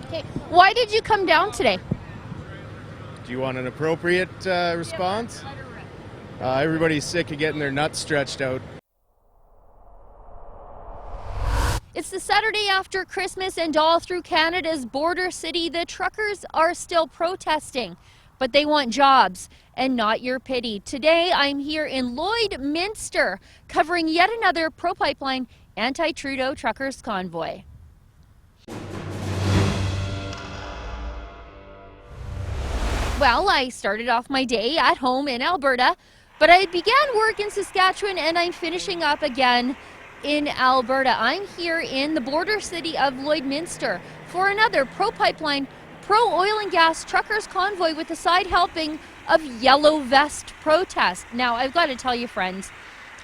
Okay. Why did you come down today? Do you want an appropriate response? Everybody's sick of getting their nuts stretched out. It's the Saturday after Christmas, and all through Canada's border city, the truckers are still protesting, but they want jobs and not your pity. Today, I'm here in Lloydminster, covering yet another pro-pipeline anti-Trudeau truckers convoy. Well, I started off my day at home in Alberta, but I began work in Saskatchewan and I'm finishing up again in Alberta. I'm here in the border city of Lloydminster for another pro-pipeline, pro-oil and gas truckers convoy with a side helping of yellow vest protest. Now, I've got to tell you, friends,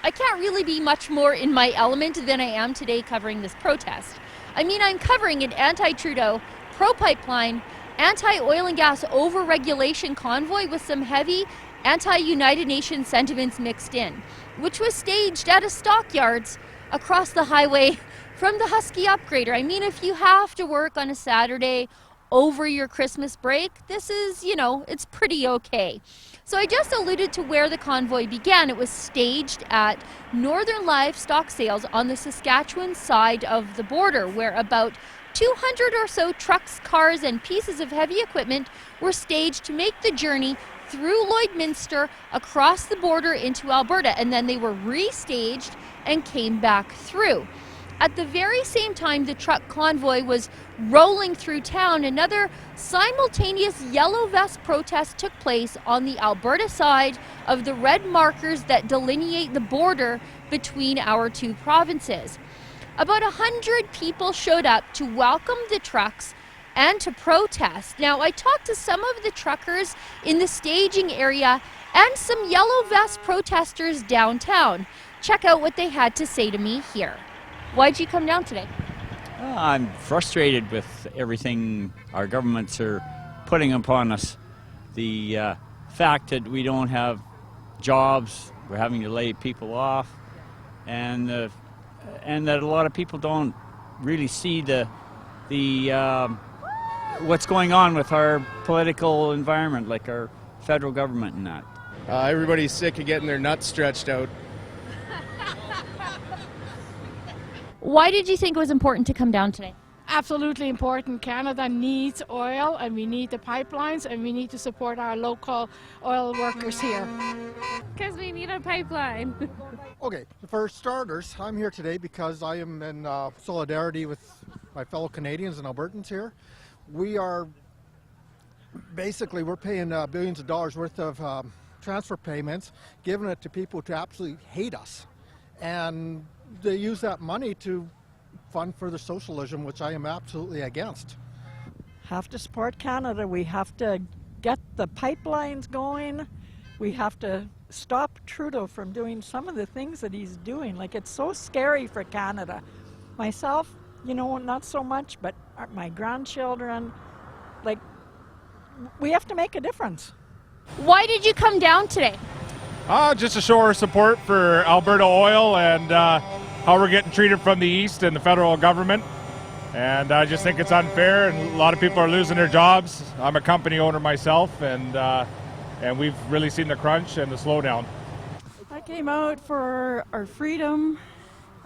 I can't really be much more in my element than I am today covering this protest. I mean, I'm covering an anti-Trudeau, pro-pipeline, anti-oil and gas over-regulation convoy with some heavy anti-United Nations sentiments mixed in, which was staged at a stockyards across the highway from the Husky Upgrader. I mean, if you have to work on a Saturday over your Christmas break, this is, it's pretty okay. So I just alluded to where the convoy began. It was staged at Northern Livestock Sales on the Saskatchewan side of the border, where about 200 or so trucks, cars, and pieces of heavy equipment were staged to make the journey through Lloydminster across the border into Alberta, and then they were restaged and came back through. At the very same time the truck convoy was rolling through town, another simultaneous yellow vest protest took place on the Alberta side of the red markers that delineate the border between our two provinces. About 100 people showed up to welcome the trucks and to protest. Now, I talked to some of the truckers in the staging area and some yellow vest protesters downtown. Check out what they had to say to me here. Why'd you come down today? I'm frustrated with everything our governments are putting upon us. The fact that we don't have jobs, we're having to lay people off, and that a lot of people don't really see the what's going on with our political environment, like our federal government and that. Everybody's sick of getting their nuts stretched out. Why did you think it was important to come down today? Absolutely important. Canada needs oil, and we need the pipelines, and we need to support our local oil workers here. Because we need a pipeline. Okay, for starters, I'm here today because I am in solidarity with my fellow Canadians and Albertans here. We're paying billions of dollars worth of transfer payments, giving it to people who absolutely hate us. And they use that money to fund further socialism, which I am absolutely against. Have to support Canada. We have to get the pipelines going. We have to stop Trudeau from doing some of the things that he's doing. Like, it's so scary for Canada. Myself, not so much, but my grandchildren, we have to make a difference. Why did you come down today? Just to show our support for Alberta Oil and how we're getting treated from the east and the federal government. And I just think it's unfair, and a lot of people are losing their jobs. I'm a company owner myself, and we've really seen the crunch and the slowdown. I came out for our freedom,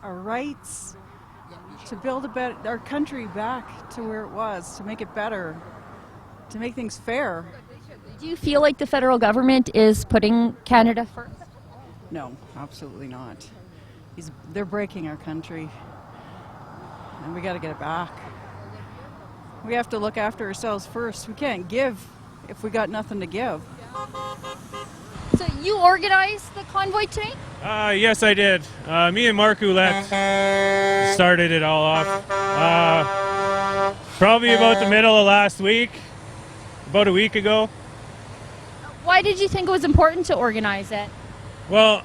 our rights, to build our country back to where it was, to make it better, to make things fair. Do you feel like the federal government is putting Canada first? No, absolutely not. They're breaking our country, and we got to get it back. We have to look after ourselves first. We can't give if we got nothing to give. So you organized the convoy today? Yes, I did. Me and Mark Ouellette started it all off. Probably about the middle of last week, about a week ago. Why did you think it was important to organize it? Well,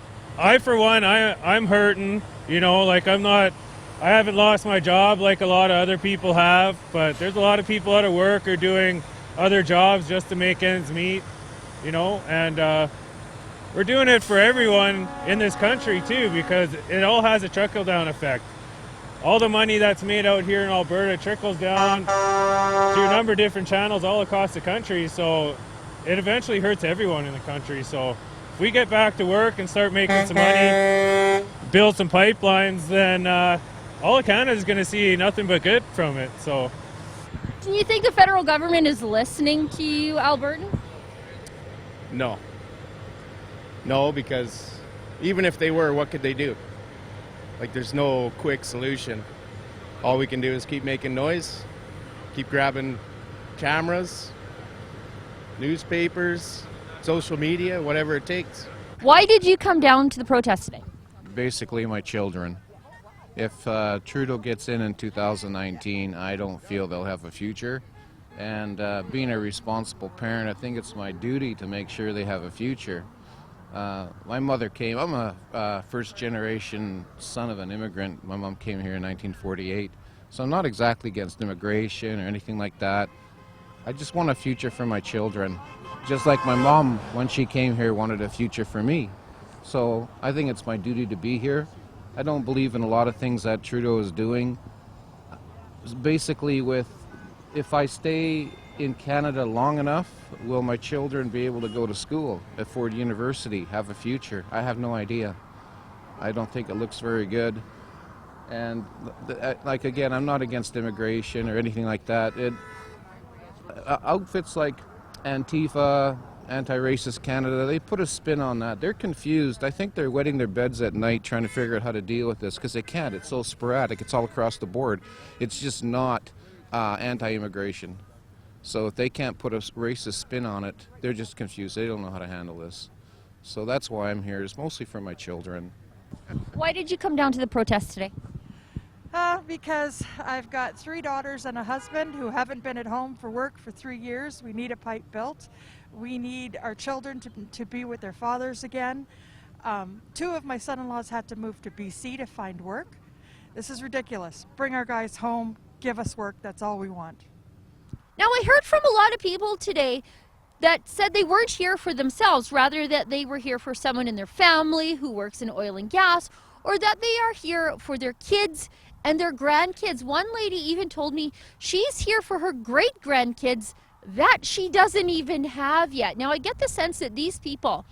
for one, I'm hurting, I haven't lost my job like a lot of other people have, but there's a lot of people out of work or doing other jobs just to make ends meet, and we're doing it for everyone in this country too, because it all has a trickle-down effect. all the money that's made out here in Alberta trickles down to a number of different channels all across the country, so it eventually hurts everyone in the country. So if we get back to work and start making some money, build some pipelines, then all of Canada is going to see nothing but good from it. So, Do you think the federal government is listening to you, Albertan? No. No, because even if they were, what could they do? Like, there's no quick solution. All we can do is keep making noise, keep grabbing cameras, newspapers, social media, whatever it takes. Why did you come down to the protest today? Basically my children. If Trudeau gets in 2019, I don't feel they'll have a future. And being a responsible parent, I think it's my duty to make sure they have a future. My mother came, I'm a first generation son of an immigrant. My mom came here in 1948. So I'm not exactly against immigration or anything like that. I just want a future for my children. Just like my mom, when she came here, wanted a future for me. So I think it's my duty to be here. I don't believe in a lot of things that Trudeau is doing. Basically, if I stay in Canada long enough, will my children be able to go to school at Ford University, have a future? I have no idea. I don't think it looks very good. And like, again, I'm not against immigration or anything like that. Outfits like Antifa, Anti-Racist Canada, they put a spin on that. They're confused. I think they're wetting their beds at night trying to figure out how to deal with this, because they can't. It's so sporadic. It's all across the board. It's just not anti-immigration. So if they can't put a racist spin on it, they're just confused. They don't know how to handle this. So that's why I'm here. It's mostly for my children. Why did you come down to the protest today? Because I've got 3 daughters and a husband who haven't been at home for work for 3 years. We need a pipe built. We need our children to be with their fathers again. 2 of my son-in-laws had to move to BC to find work. This is ridiculous. Bring our guys home, give us work, that's all we want. Now, I heard from a lot of people today that said they weren't here for themselves, rather that they were here for someone in their family who works in oil and gas, or that they are here for their kids and their grandkids. One lady even told me she's here for her great-grandkids that she doesn't even have yet. Now, I get the sense that these people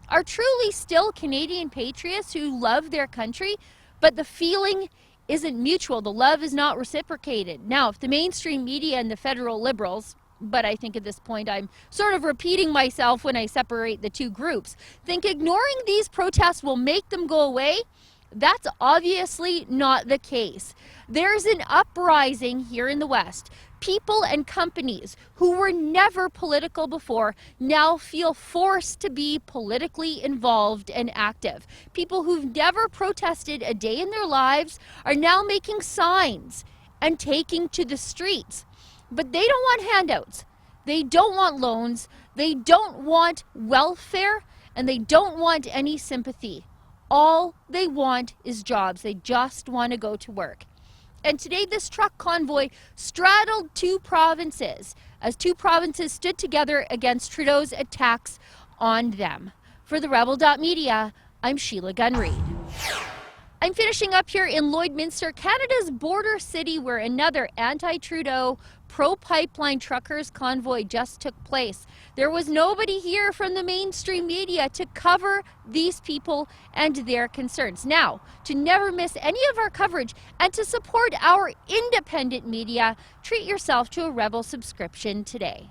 are truly still Canadian patriots who love their country, but the feeling isn't mutual. The love is not reciprocated. Now, if the mainstream media and the federal Liberals, but I think at this point I'm sort of repeating myself when I separate the two groups, think ignoring these protests will make them go away, that's obviously not the case. There's an uprising here in the West. People and companies who were never political before now feel forced to be politically involved and active. People who've never protested a day in their lives are now making signs and taking to the streets. But they don't want handouts. They don't want loans. They don't want welfare, and they don't want any sympathy. All they want is jobs. They just want to go to work. And today this truck convoy straddled 2 provinces as 2 provinces stood together against Trudeau's attacks on them. For the Rebel.media, I'm Sheila Gunn Reid. I'm finishing up here in Lloydminster, Canada's border city, where another anti-Trudeau, pro-pipeline truckers convoy just took place. There was nobody here from the mainstream media to cover these people and their concerns. Now, to never miss any of our coverage and to support our independent media, treat yourself to a Rebel subscription today.